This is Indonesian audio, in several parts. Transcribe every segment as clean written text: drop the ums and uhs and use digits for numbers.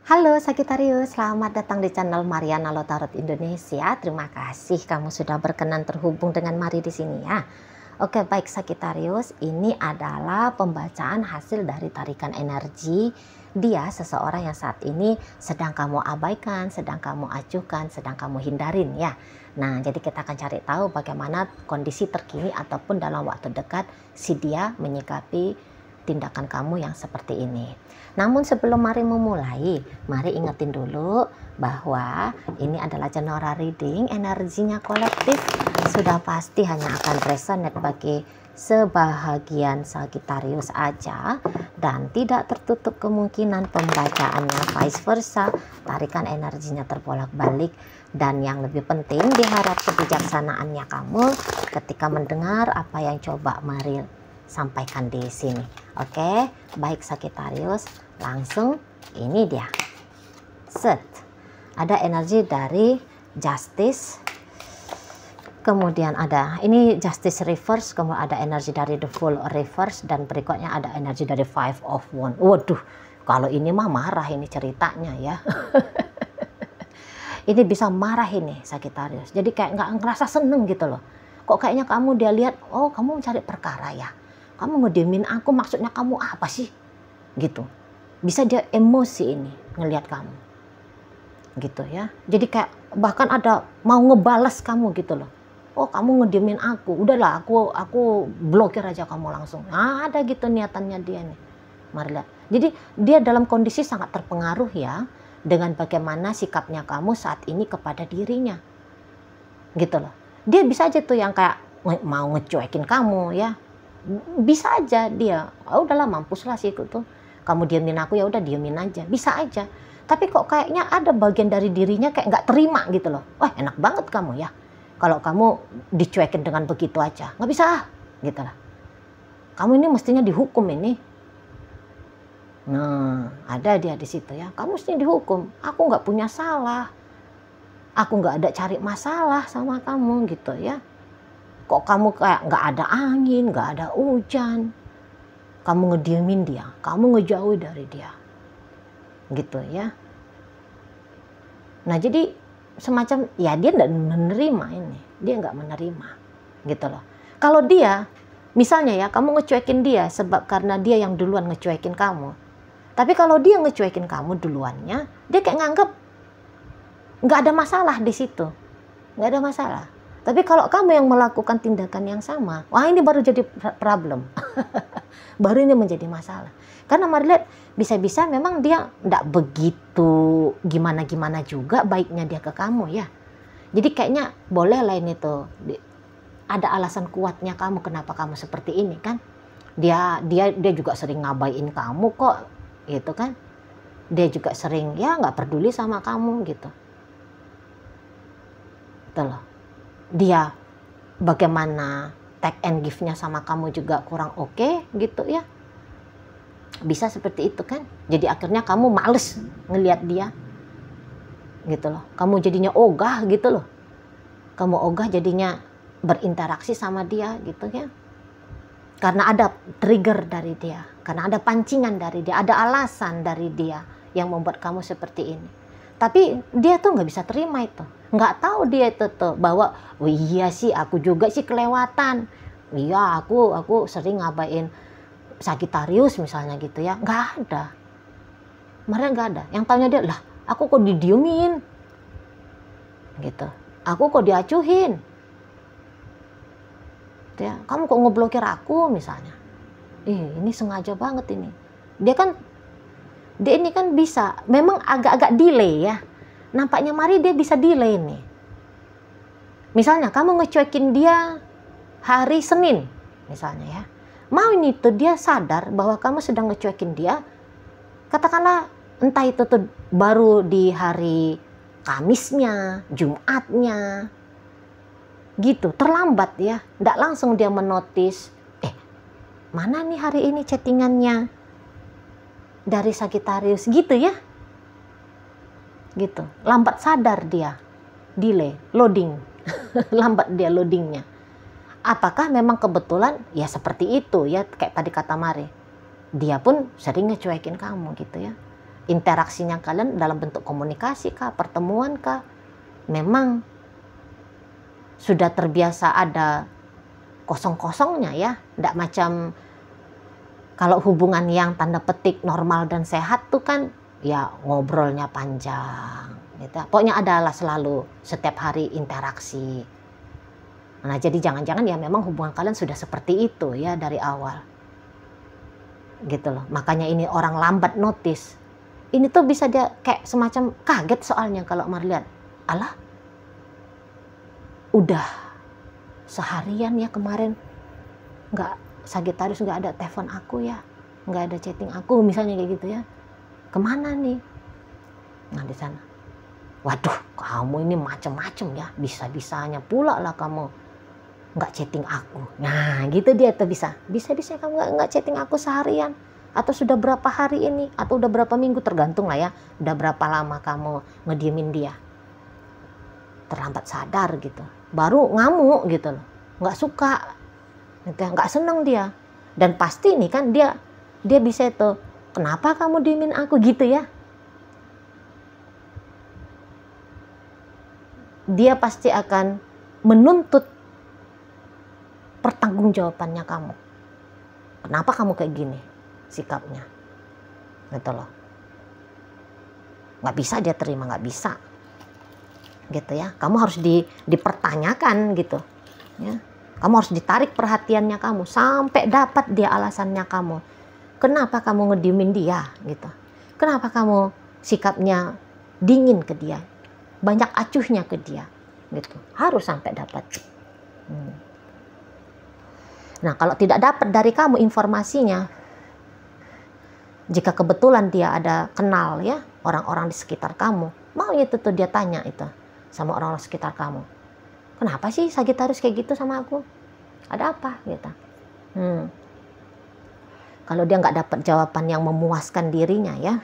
Halo Sagitarius, selamat datang di channel Mariana Lotarot Indonesia. Terima kasih kamu sudah berkenan terhubung dengan Mari di sini ya. Oke, baik Sagitarius, ini adalah pembacaan hasil dari tarikan energi dia seseorang yang saat ini sedang kamu abaikan, sedang kamu acuhkan, sedang kamu hindarin ya. Nah, jadi kita akan cari tahu bagaimana kondisi terkini ataupun dalam waktu dekat si dia menyikapi tindakan kamu yang seperti ini. Namun sebelum mari memulai, mari ingetin dulu bahwa ini adalah general reading, energinya kolektif sudah pasti hanya akan resonate bagi sebahagian Sagittarius aja dan tidak tertutup kemungkinan pembacaannya vice versa, tarikan energinya terbolak-balik. Dan yang lebih penting, diharap kebijaksanaannya kamu ketika mendengar apa yang coba Mari sampaikan di sini. Oke, baik Sagittarius, langsung ini dia. Set. Ada energi dari Justice. Kemudian ada ini Justice reverse, kemudian ada energi dari the Fool reverse dan berikutnya ada energi dari Five of Wands. Waduh, kalau ini mah marah ini ceritanya ya. Ini bisa marah ini Sagittarius. Jadi kayak nggak ngerasa seneng gitu loh. Kok kayaknya kamu dia lihat, oh kamu mencari perkara ya. Kamu ngediemin aku, maksudnya kamu apa sih? Gitu. Bisa dia emosi ini ngelihat kamu. Gitu ya. Jadi kayak bahkan ada mau ngebales kamu gitu loh. Oh, kamu ngediemin aku. Udahlah, aku blokir aja kamu langsung. Nah, ada gitu niatannya dia nih. Mari lihat. Jadi dia dalam kondisi sangat terpengaruh ya dengan bagaimana sikapnya kamu saat ini kepada dirinya. Gitu loh. Dia bisa aja tuh yang kayak mau ngecuekin kamu ya. Bisa aja dia, oh udahlah mampuslah sih itu tuh, kamu diemin aku ya udah diemin aja, bisa aja. Tapi kok kayaknya ada bagian dari dirinya kayak nggak terima gitu loh. Wah enak banget kamu ya, kalau kamu dicuekin dengan begitu aja, nggak bisa gitu lah. Kamu ini mestinya dihukum ini. Nah ada dia di situ ya, kamu mestinya dihukum. Aku nggak punya salah, aku nggak ada cari masalah sama kamu gitu ya. Kok kamu kayak nggak ada angin, nggak ada hujan. Kamu ngediemin dia, kamu ngejauhi dari dia. Gitu ya. Nah jadi semacam, ya dia nggak menerima ini. Dia nggak menerima. Gitu loh. Kalau dia, misalnya ya, kamu ngecuekin dia sebab karena dia yang duluan ngecuekin kamu. Tapi kalau dia ngecuekin kamu duluannya, dia kayak nganggep nggak ada masalah di situ. Nggak ada masalah. Tapi kalau kamu yang melakukan tindakan yang sama, wah ini baru jadi problem. Baru ini menjadi masalah. Karena mari lihat, bisa-bisa memang dia tidak begitu gimana-gimana juga baiknya dia ke kamu ya. Jadi kayaknya boleh lah ini tuh. Ada alasan kuatnya kamu kenapa kamu seperti ini kan. Dia juga sering ngabain kamu kok gitu kan. Dia juga sering ya nggak peduli sama kamu gitu. Betul loh. Dia bagaimana take and give-nya sama kamu juga kurang oke gitu ya. Bisa seperti itu kan. Jadi akhirnya kamu males ngelihat dia. Gitu loh. Kamu jadinya ogah gitu loh. Kamu ogah jadinya berinteraksi sama dia gitu ya. Karena ada trigger dari dia. Karena ada pancingan dari dia. Ada alasan dari dia yang membuat kamu seperti ini. Tapi dia tuh nggak bisa terima itu. Nggak tahu dia itu tuh bahwa oh iya sih aku juga sih kelewatan. Iya aku sering ngabain Sagittarius misalnya gitu ya. Nggak ada. Mereka nggak ada. Yang tanya dia lah aku kok didiemin. Gitu. Aku kok diacuhin. Ya, kamu kok ngeblokir aku misalnya. Ini sengaja banget ini. Dia ini kan bisa, memang agak-agak delay ya. Nampaknya Mari dia bisa delay nih. Misalnya kamu ngecuekin dia hari Senin misalnya ya. Mau ini tuh dia sadar bahwa kamu sedang ngecuekin dia. Katakanlah entah itu tuh baru di hari Kamisnya, Jumatnya. Gitu, terlambat ya. Nggak langsung dia menotis, mana nih hari ini chattingannya dari Sagittarius gitu ya. Gitu. Lambat sadar dia. Delay, loading. Lambat dia loadingnya. Apakah memang kebetulan ya seperti itu ya kayak tadi kata Mari. Dia pun sering ngecuekin kamu gitu ya. interaksinya kalian dalam bentuk komunikasi kah, pertemuan kah, memang sudah terbiasa ada kosong-kosongnya ya, tidak macam kalau hubungan yang tanda petik normal dan sehat tuh kan ya ngobrolnya panjang gitu. Pokoknya adalah selalu setiap hari interaksi. Nah jadi jangan-jangan ya memang hubungan kalian sudah seperti itu ya dari awal gitu loh. Makanya ini orang lambat notice. Ini tuh bisa dia kayak semacam kaget soalnya kalau melihat, alah udah seharian ya kemarin nggak, Sagittarius nggak ada telepon aku ya, nggak ada chatting aku misalnya kayak gitu ya, kemana nih? Nah di sana, waduh kamu ini macem-macem ya, bisa-bisanya pula lah kamu nggak chatting aku. Nah gitu dia tuh bisa-bisa kamu nggak chatting aku seharian, atau sudah berapa hari ini, atau udah berapa minggu, tergantung lah ya, udah berapa lama kamu ngediemin dia. Terlambat sadar gitu, baru ngamuk gitu loh, nggak suka, nggak seneng dia, dan pasti nih kan dia bisa itu, kenapa kamu diemin aku gitu ya, dia pasti akan menuntut pertanggungjawabannya kamu, kenapa kamu kayak gini sikapnya gitu loh, nggak bisa dia terima, nggak bisa gitu ya, kamu harus dipertanyakan gitu ya, kamu harus ditarik perhatiannya kamu sampai dapat dia alasannya kamu, kenapa kamu ngediemin dia gitu, kenapa kamu sikapnya dingin ke dia, banyak acuhnya ke dia gitu, harus sampai dapat. Nah kalau tidak dapat dari kamu informasinya, jika kebetulan dia ada kenal ya orang-orang di sekitar kamu, mau itu tuh dia tanya itu sama orang-orang sekitar kamu, kenapa sih Sagittarius kayak gitu sama aku, ada apa gitu. Kalau dia nggak dapat jawaban yang memuaskan dirinya ya,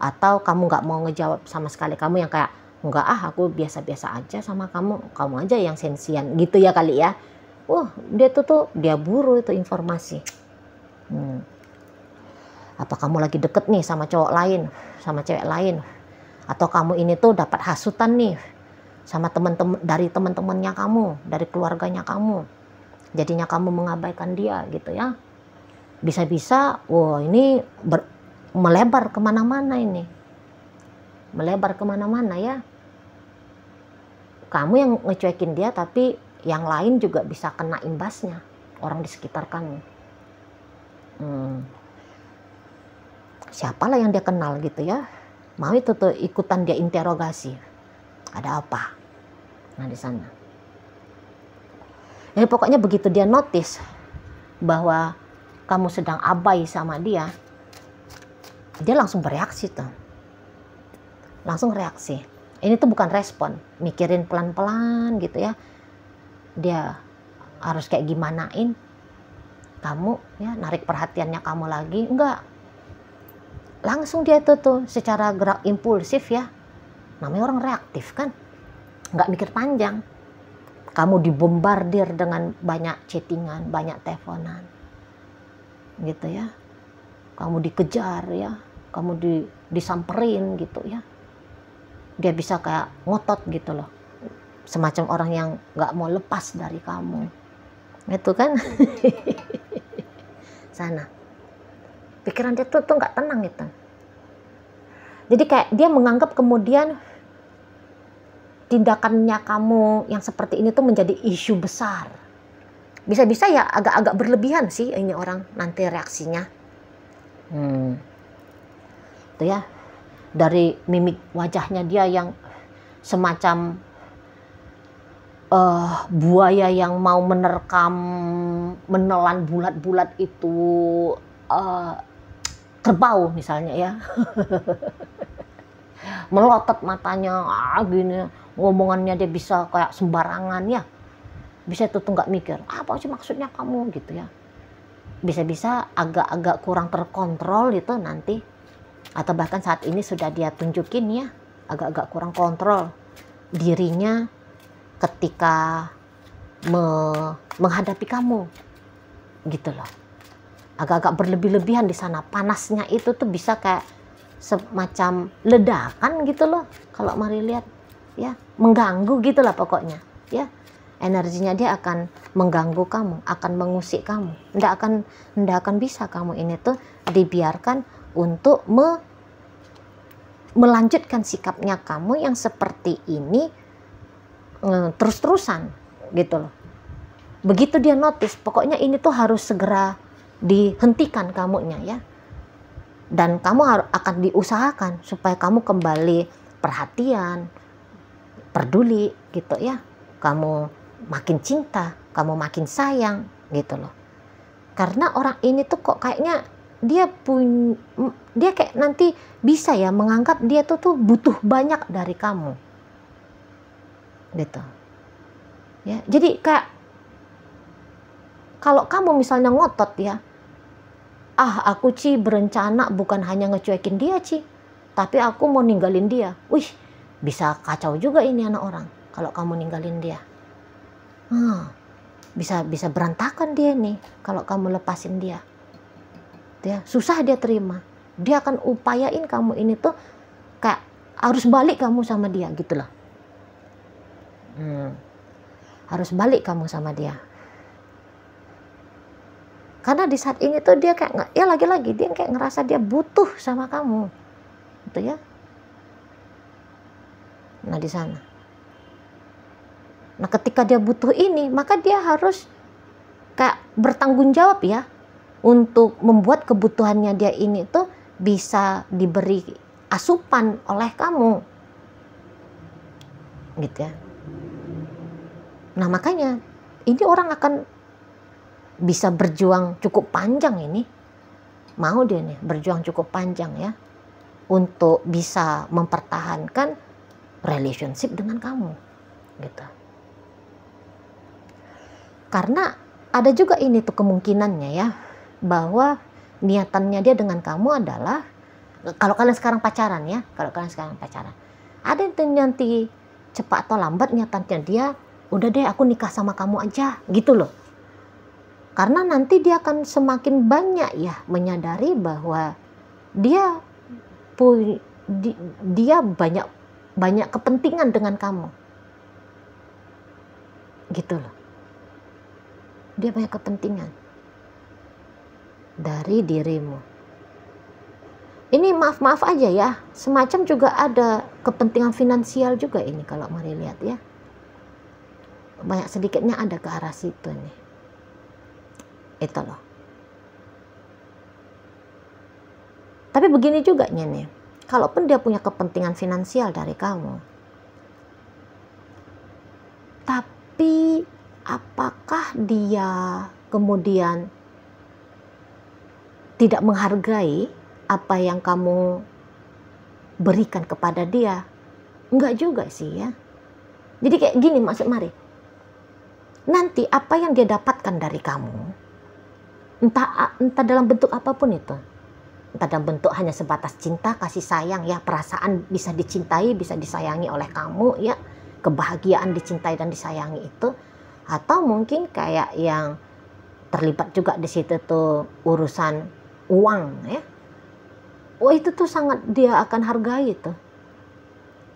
atau kamu nggak mau ngejawab sama sekali, kamu yang kayak enggak aku biasa-biasa aja sama kamu aja yang sensian gitu ya kali ya, dia tuh dia buru itu informasi. Apa kamu lagi deket nih sama cowok lain, sama cewek lain, atau kamu ini tuh dapat hasutan nih sama teman-teman, dari teman-temannya kamu, dari keluarganya kamu, jadinya kamu mengabaikan dia gitu ya, bisa-bisa ini melebar kemana-mana, ini melebar kemana-mana ya, kamu yang ngecuekin dia tapi yang lain juga bisa kena imbasnya, orang di sekitar kamu. Siapalah yang dia kenal gitu ya, mau itu tuh ikutan dia interogasi, ada apa. Nah di sana jadi pokoknya begitu dia notice bahwa kamu sedang abai sama dia, dia langsung bereaksi tuh, langsung reaksi. Ini tuh bukan respon, mikirin pelan-pelan gitu ya, dia harus kayak gimanain kamu ya, narik perhatiannya kamu lagi, enggak, langsung dia tuh secara gerak impulsif ya, namanya orang reaktif kan, nggak mikir panjang. Kamu dibombardir dengan banyak chattingan, banyak teleponan gitu ya, kamu dikejar ya, kamu disamperin gitu ya, dia bisa kayak ngotot gitu loh, semacam orang yang nggak mau lepas dari kamu itu kan. Sana pikiran dia tuh nggak tenang gitu. Jadi kayak dia menganggap kemudian tindakannya kamu yang seperti ini tuh menjadi isu besar. Bisa-bisa ya agak-agak berlebihan sih ini orang nanti reaksinya. Itu ya, dari mimik wajahnya dia yang semacam buaya yang mau menelan bulat-bulat itu kerbau misalnya ya. Melotot matanya gini, ngomongannya dia bisa kayak sembarangan ya, bisa itu tuh nggak mikir apa sih maksudnya kamu gitu ya, bisa-bisa agak-agak kurang terkontrol itu nanti, atau bahkan saat ini sudah dia tunjukin ya agak-agak kurang kontrol dirinya ketika menghadapi kamu gitu loh, agak-agak berlebih-lebihan di sana. Panasnya itu tuh bisa kayak semacam ledakan gitu loh kalau Mari lihat ya, mengganggu gitulah pokoknya ya. Energinya dia akan mengganggu kamu, akan mengusik kamu. Nggak akan bisa kamu ini tuh dibiarkan untuk melanjutkan sikapnya kamu yang seperti ini terus-terusan gitu loh. Begitu dia notice, pokoknya ini tuh harus segera dihentikan kamunya ya. Dan kamu akan diusahakan supaya kamu kembali perhatian, peduli gitu ya. Kamu makin cinta, kamu makin sayang gitu loh. Karena orang ini tuh kok kayaknya dia kayak nanti bisa ya menganggap dia tuh butuh banyak dari kamu gitu ya. Jadi kayak kalau kamu misalnya ngotot ya, aku Ci berencana bukan hanya ngecuekin dia Ci, tapi aku mau ninggalin dia. Wih, bisa kacau juga ini anak orang kalau kamu ninggalin dia. Bisa berantakan dia nih kalau kamu lepasin dia. Ya, susah dia terima. Dia akan upayain kamu ini tuh kayak harus balik kamu sama dia gitu loh. Harus balik kamu sama dia. Karena di saat ini tuh dia kayak, ya lagi-lagi dia kayak ngerasa dia butuh sama kamu. Gitu ya. Nah di sana. Nah ketika dia butuh ini, maka dia harus kayak bertanggung jawab ya. Untuk membuat kebutuhannya dia ini tuh bisa diberi asupan oleh kamu. Gitu ya. Nah makanya ini orang akan bisa berjuang cukup panjang ini. Mau dia nih berjuang cukup panjang ya. Untuk bisa mempertahankan relationship dengan kamu. Gitu. Karena ada juga ini tuh kemungkinannya ya. Bahwa niatannya dia dengan kamu adalah, kalau kalian sekarang pacaran ya. Kalau kalian sekarang pacaran. Ada yang nanti cepat atau lambat niatannya dia, udah deh aku nikah sama kamu aja. Gitu loh. Karena nanti dia akan semakin banyak ya menyadari bahwa dia banyak kepentingan dengan kamu. Gitu loh. Dia banyak kepentingan dari dirimu. Ini maaf aja ya, semacam juga ada kepentingan finansial juga ini kalau Mari lihat ya. Banyak sedikitnya ada ke arah situ nih. Itu loh. Tapi begini juga nih, kalaupun dia punya kepentingan finansial dari kamu, tapi apakah dia kemudian tidak menghargai apa yang kamu berikan kepada dia? Enggak juga sih ya. Jadi kayak gini maksud Mari. Nanti apa yang dia dapatkan dari kamu, entah dalam bentuk apapun itu, entah dalam bentuk hanya sebatas cinta, kasih sayang ya, perasaan bisa dicintai, bisa disayangi oleh kamu ya, kebahagiaan dicintai dan disayangi itu, atau mungkin kayak yang terlibat juga di situ tuh urusan uang ya. Itu tuh sangat dia akan hargai itu.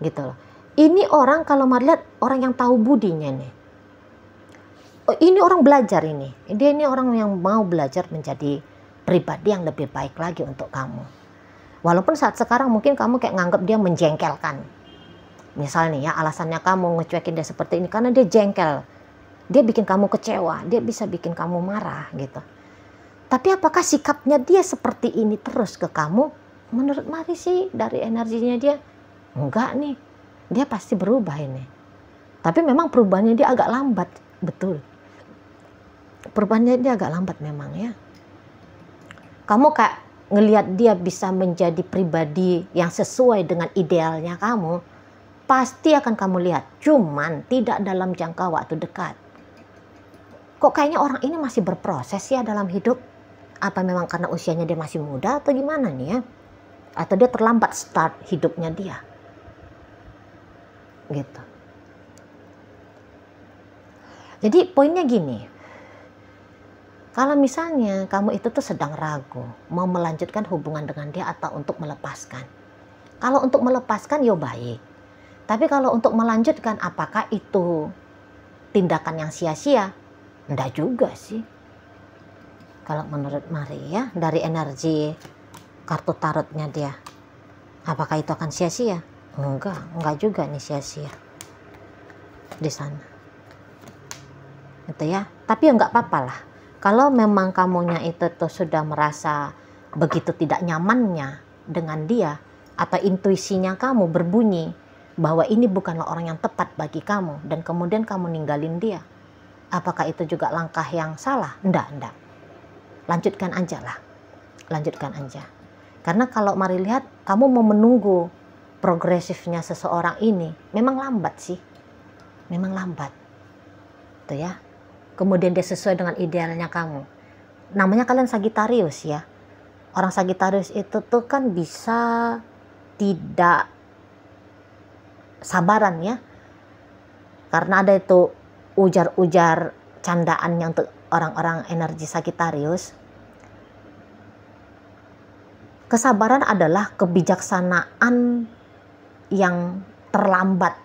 Gitu loh. Ini orang kalau Mari lihat orang yang tahu budinya nih. Ini orang belajar ini. Dia ini orang yang mau belajar menjadi pribadi yang lebih baik lagi untuk kamu. Walaupun saat sekarang mungkin kamu kayak nganggap dia menjengkelkan. Misalnya ya alasannya kamu ngecuekin dia seperti ini karena dia jengkel. Dia bikin kamu kecewa, dia bisa bikin kamu marah gitu. Tapi apakah sikapnya dia seperti ini terus ke kamu? Menurut Mari sih dari energinya dia, enggak nih. Dia pasti berubah ini. Tapi memang perubahannya dia agak lambat, betul. Perubahannya dia agak lambat memang ya. Kamu kayak ngelihat dia bisa menjadi pribadi yang sesuai dengan idealnya kamu, pasti akan kamu lihat. Cuman tidak dalam jangka waktu dekat. Kok kayaknya orang ini masih berproses ya dalam hidup? Apa memang karena usianya dia masih muda atau gimana nih ya? Atau dia terlambat start hidupnya dia? Gitu. Jadi poinnya gini. Kalau misalnya kamu itu tuh sedang ragu, mau melanjutkan hubungan dengan dia atau untuk melepaskan. Kalau untuk melepaskan ya baik. Tapi kalau untuk melanjutkan, apakah itu tindakan yang sia-sia? Enggak juga sih. Kalau menurut Maria, dari energi kartu tarotnya dia, apakah itu akan sia-sia? Enggak juga nih sia-sia di sana. Itu ya. Tapi ya enggak apa-apa lah. Kalau memang kamunya itu tuh sudah merasa begitu tidak nyamannya dengan dia, atau intuisinya kamu berbunyi bahwa ini bukanlah orang yang tepat bagi kamu, dan kemudian kamu ninggalin dia, apakah itu juga langkah yang salah? Enggak. Lanjutkan aja lah. Lanjutkan aja. Karena kalau mari lihat, kamu mau menunggu progresifnya seseorang ini, memang lambat sih. Memang lambat. Tuh ya. Kemudian dia sesuai dengan idealnya kamu. Namanya kalian Sagittarius ya. Orang Sagittarius itu tuh kan bisa tidak sabaran ya. Karena ada itu ujar-ujar candaannya untuk orang-orang energi Sagittarius. Kesabaran adalah kebijaksanaan yang terlambat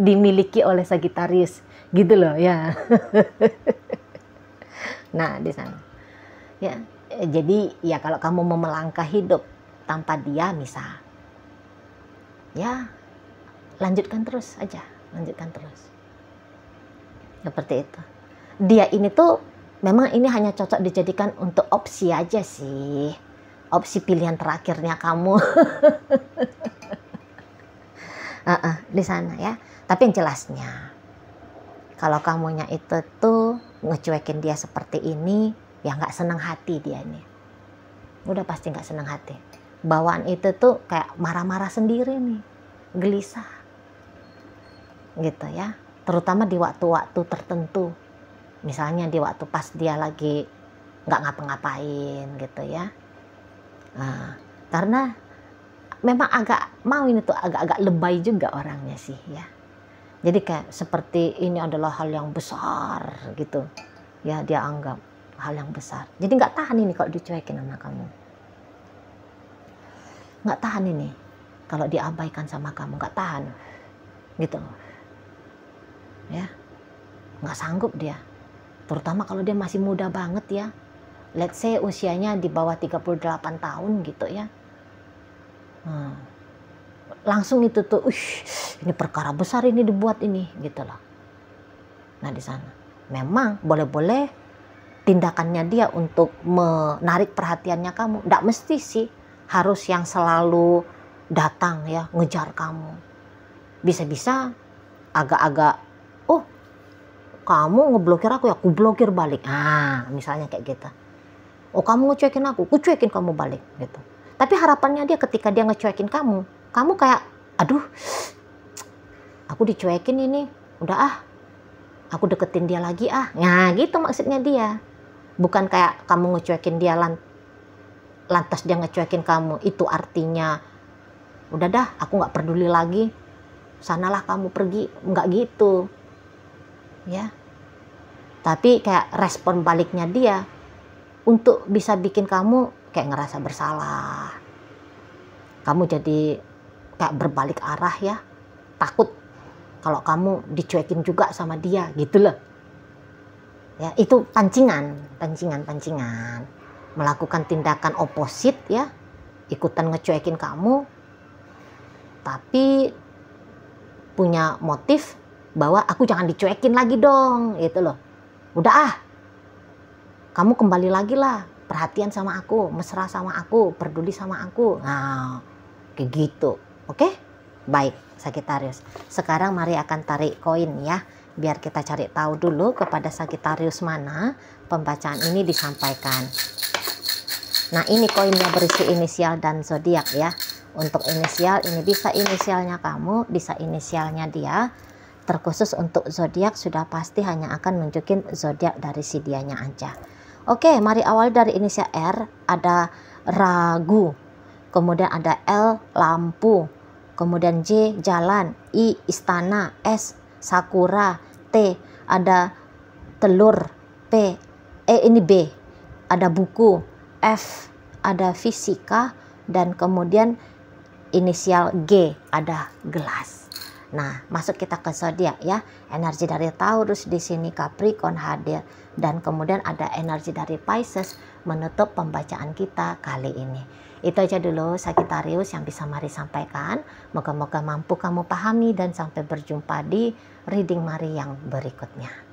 dimiliki oleh Sagittarius, gitu loh ya. Nah di sana ya, jadi ya kalau kamu mau melangkah hidup tanpa dia, misal ya lanjutkan terus aja, lanjutkan terus seperti itu. Dia ini tuh memang ini hanya cocok dijadikan untuk opsi aja sih, opsi pilihan terakhirnya kamu. Di sana ya. Tapi yang jelasnya, kalau kamunya itu tuh ngecuekin dia seperti ini, ya nggak senang hati dia ini. Udah pasti nggak senang hati. Bawaan itu tuh kayak marah-marah sendiri nih, gelisah, gitu ya. Terutama di waktu-waktu tertentu, misalnya di waktu pas dia lagi nggak ngapa-ngapain, gitu ya. Nah, karena memang agak mau ini tuh agak-agak lebay juga orangnya sih ya. Jadi kayak seperti ini adalah hal yang besar gitu ya, dia anggap hal yang besar. Jadi nggak tahan ini kalau dicuekin sama kamu, nggak tahan ini kalau diabaikan sama kamu, nggak tahan gitu ya, nggak sanggup dia. Terutama kalau dia masih muda banget ya, let's say usianya di bawah 38 tahun gitu ya. Langsung itu tuh, ini perkara besar ini dibuat ini, gitu loh. Nah di sana, memang boleh-boleh tindakannya dia untuk menarik perhatiannya kamu. Nggak mesti sih harus yang selalu datang ya, ngejar kamu. Bisa-bisa agak-agak, oh kamu ngeblokir aku ya, aku blokir balik. Misalnya kayak gitu. Oh kamu ngecuekin aku cuekin kamu balik, gitu. Tapi harapannya dia ketika dia ngecuekin kamu kayak, aduh, aku dicuekin ini, udah aku deketin dia lagi Nah gitu maksudnya dia. Bukan kayak kamu ngecuekin dia lantas dia ngecuekin kamu, itu artinya udah dah aku nggak peduli lagi, sanalah kamu pergi, nggak gitu ya. Tapi kayak respon baliknya dia untuk bisa bikin kamu kayak ngerasa bersalah. Kamu jadi kayak berbalik arah ya, takut kalau kamu dicuekin juga sama dia gitu loh. Ya, itu pancingan. Melakukan tindakan oposit ya, ikutan ngecuekin kamu, tapi punya motif bahwa aku jangan dicuekin lagi dong, gitu loh. Udah kamu kembali lagi lah, perhatian sama aku, mesra sama aku, peduli sama aku. Nah, kayak gitu. Oke? Baik, Sagittarius. Sekarang mari akan tarik koin ya, biar kita cari tahu dulu kepada Sagittarius mana pembacaan ini disampaikan. Nah, ini koinnya berisi inisial dan zodiak ya. Untuk inisial ini bisa inisialnya kamu, bisa inisialnya dia. Terkhusus untuk zodiak sudah pasti hanya akan nunjukin zodiak dari si dianya aja. Oke, mari awal dari inisial R. Ada ragu, kemudian ada L lampu, kemudian J jalan, I istana, S sakura, T ada telur, ini B ada buku, F ada fisika, dan kemudian inisial G, ada gelas. Nah, masuk kita ke zodiak ya. Energi dari Taurus di sini Capricorn hadir, dan kemudian ada energi dari Pisces menutup pembacaan kita kali ini. Itu aja dulu Sagittarius yang bisa Mari sampaikan. Moga-moga mampu kamu pahami, dan sampai berjumpa di reading Mari yang berikutnya.